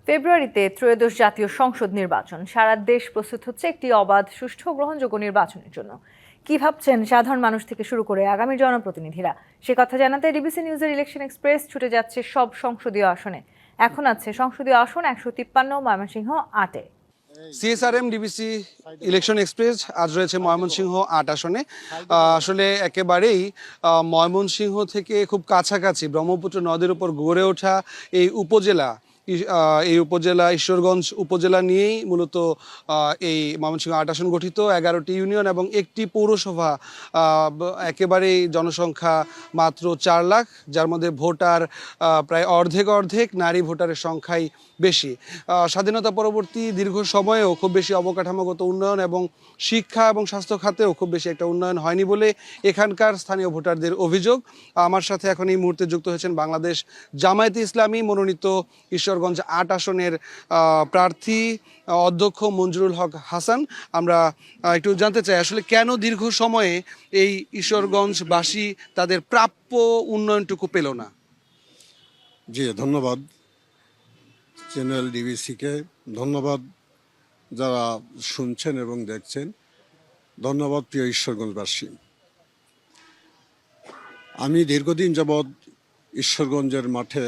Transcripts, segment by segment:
ফেব্রুয়ারিতে ত্রয়োদশ জাতীয় সংসদ নির্বাচন। সারা দেশ প্রস্তুত হচ্ছে একটি অবাধ, সুষ্ঠু ও গ্রহণযোগ্য নির্বাচনের জন্য। কি ভাবছেন সাধারণ মানুষ থেকে শুরু করে আগামী জনপ্রতিনিধিরা? সে কথা জানাতে ডিবিসি নিউজের ইলেকশন এক্সপ্রেস ছুটে যাচ্ছে সব সংসদীয় আসনে। এখন আছে সংসদীয় আসন ১৫৩, ময়মনসিংহ ৮-এ। সিএসআরএম ডিবিসি ইলেকশন এক্সপ্রেস আজ রয়েছে ময়মনসিংহ ৮ আসনে। আসলে একেবারেই ময়মনসিংহ থেকে খুব কাছাকাছি ব্রহ্মপুত্র নদের উপর গড়ে ওঠা এই উপজেলা ঈশ্বরগঞ্জ উপজেলা নিয়েই মূলত এই ময়মনসিংহ ৮ আসন গঠিত। ১১টি ইউনিয়ন এবং একটি পৌরসভা। একেবারেই জনসংখ্যা মাত্র ৪ লাখ, যার মধ্যে ভোটার প্রায় অর্ধেক, নারী ভোটারের সংখ্যাই বেশি। স্বাধীনতা পরবর্তী দীর্ঘ সময়েও খুব বেশি অবকাঠামোগত উন্নয়ন এবং শিক্ষা এবং স্বাস্থ্য খাতেও খুব বেশি একটা উন্নয়ন হয়নি বলে এখানকার স্থানীয় ভোটারদের অভিযোগ। আমার সাথে এখন এই মুহূর্তে যুক্ত হয়েছেন বাংলাদেশ জামায়াতে ইসলামী মনোনীত ঈশ্বরগঞ্জ ৮ আসনের প্রার্থী অধ্যক্ষ মঞ্জুরুল হক হাসান। আমরা একটু জানতে চাই আসলে কেন দীর্ঘ সময়ে এই ঈশ্বরগঞ্জবাসী তাদের প্রাপ্য উন্নয়নটুকু পেল না। জি, ধন্যবাদ চ্যানেল ডিবিসিকে, ধন্যবাদ যারা শুনছেন এবং দেখছেন, ধন্যবাদ প্রিয় ঈশ্বরগঞ্জবাসী। আমি দীর্ঘদিন যাবৎ ঈশ্বরগঞ্জের মাঠে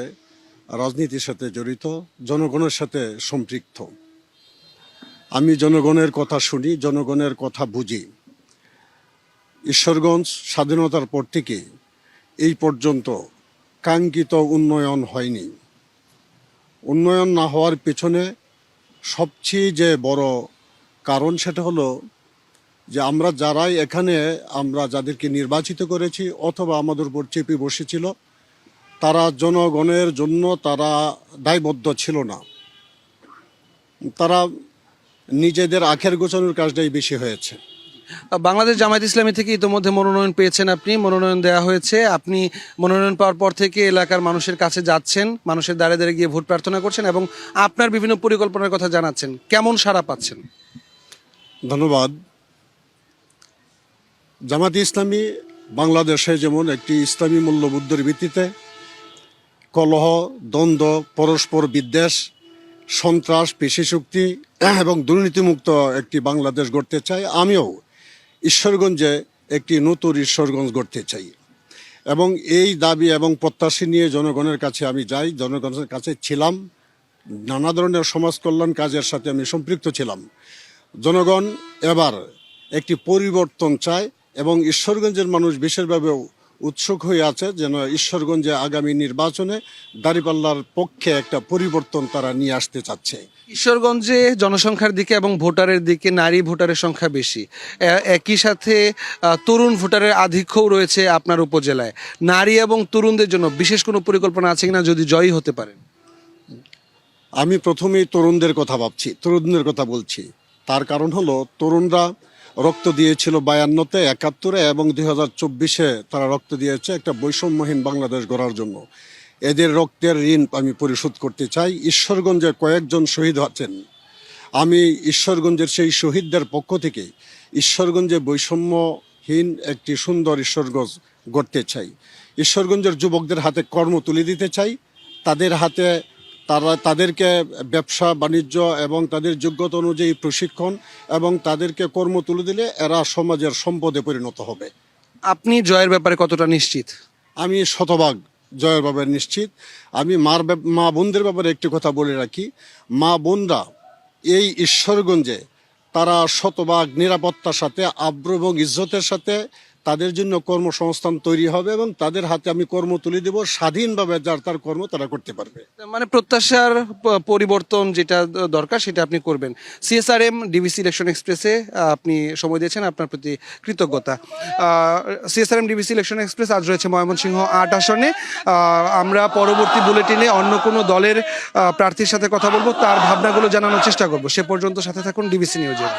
রাজনীতির সাথে জড়িত, জনগণের সাথে সম্পৃক্ত। আমি জনগণের কথা শুনি, জনগণের কথা বুঝি। ঈশ্বরগঞ্জ স্বাধীনতার পর থেকে এই পর্যন্ত কাঙ্ক্ষিত উন্নয়ন হয়নি। উন্নয়ন না হওয়ার পেছনে সবচেয়ে যে বড় কারণ সেটা হলো যে আমরা যারাই এখানে যাদেরকে নির্বাচিত করেছি অথবা আমাদের উপর চেপে বসেছিল, তারা জনগণের জন্য তারা দায়বদ্ধ ছিল না। তারা নিজেদের আখের গোছানোর কাজটাই বেশি হয়েছে। বাংলাদেশ জামায়াত ইসলামী থেকে ইতোমধ্যে মনোনয়ন পেয়েছেন, আপনি মনোনয়ন দেওয়া হয়েছে। আপনি মনোনয়ন পাওয়ার পর থেকে এলাকার মানুষের কাছে যাচ্ছেন, মানুষের দ্বারে দ্বারে গিয়ে ভোট প্রার্থনা করছেন এবং আপনার বিভিন্ন পরিকল্পনার কথা জানাচ্ছেন। কেমন সাড়া পাচ্ছেন? ধন্যবাদ। জামায়াত ইসলামী বাংলাদেশে যেমন একটি ইসলামী মূল্যবোধের ভিত্তিতে কলহ, দ্বন্দ্ব, পরস্পর বিদ্বেষ, সন্ত্রাস, পেশিশক্তি এবং দুর্নীতিমুক্ত একটি বাংলাদেশ গড়তে চাই, আমিও ঈশ্বরগঞ্জে একটি নতুন ঈশ্বরগঞ্জ গড়তে চাই এবং এই দাবি এবং প্রত্যাশা নিয়ে জনগণের কাছে আমি যাই, জনগণের কাছে ছিলাম। নানা ধরনের সমাজ কল্যাণ কাজের সাথে আমি সম্পৃক্ত ছিলাম। জনগণ এবার একটি পরিবর্তন চায় এবং ঈশ্বরগঞ্জের মানুষ বিশেষভাবে উৎসুক হয়ে আছে যেন ঈশ্বরগঞ্জে আগামী নির্বাচনে দাঁড়িপাল্লার পক্ষে একটা পরিবর্তন তারা নিয়ে আসতে চাচ্ছে। ঈশ্বরগঞ্জে জনসংখ্যার দিকে এবং ভোটারের দিকে নারী ভোটারের সংখ্যা বেশি, একই সাথে তরুণ ভোটারের আধিক্যও রয়েছে আপনার উপজেলায়। নারী এবং তরুণদের জন্য বিশেষ কোনো পরিকল্পনা আছে কিনা যদি জয়ী হতে পারেন? আমি প্রথমেই তরুণদের কথা ভাবছি, তরুণদের কথা বলছি। তার কারণ হলো তরুণরা রক্ত দিয়েছিল ৫২-তে, ৭১-এ এবং ২০২৪-এ তারা রক্ত দিয়েছে একটা বৈষম্যহীন বাংলাদেশ গড়ার জন্য। এদের রক্তের ঋণ আমি পরিশোধ করতে চাই। ঈশ্বরগঞ্জে কয়েকজন শহীদ আছেন, আমি ঈশ্বরগঞ্জের সেই শহীদদের পক্ষ থেকে ঈশ্বরগঞ্জে বৈষম্যহীন একটি সুন্দর ঈশ্বরগঞ্জ গড়তে চাই। ঈশ্বরগঞ্জের যুবকদের হাতে কর্ম তুলে দিতে চাই, তাদেরকে ব্যবসা বাণিজ্য এবং তাদের যোগ্যতা অনুযায়ী প্রশিক্ষণ এবং তাদেরকে কর্ম তুলে দিলে এরা সমাজের সম্পদে পরিণত হবে। আপনি জয়ের ব্যাপারে কতটা নিশ্চিত? আমি শতভাগ জয়ের ব্যাপারে নিশ্চিত। আমি মা বোনদের ব্যাপারে একটি কথা বলে রাখি, মা বোনরা এই ঈশ্বরগঞ্জে তারা শতভাগ নিরাপত্তার সাথে, আব্রু এবং ইজ্জতের সাথে তাদের জন্য কর্মসংস্থান তৈরি হবে এবং তাদের হাতে আমি কর্ম তুলে দেব, স্বাধীনভাবে যার তার কর্ম তারা করতে পারবে। মানে প্রত্যাশার পরিবর্তন যেটা দরকার সেটা আপনি করবেন। সিএসআরএম ডিবিসি ইলেকশন এক্সপ্রেসে আপনি সময় দিয়েছেন, আপনার প্রতি কৃতজ্ঞতা। সিএসআরএম ডিবিসি ইলেকশন এক্সপ্রেস আজ রয়েছে ময়মনসিংহ ৮ আসনে। আমরা পরবর্তী বুলেটিনে অন্য কোনো দলের প্রার্থীর সাথে কথা বলবো, তার ভাবনাগুলো জানানোর চেষ্টা করবো। সে পর্যন্ত সাথে থাকুন ডিবিসি নিউজের।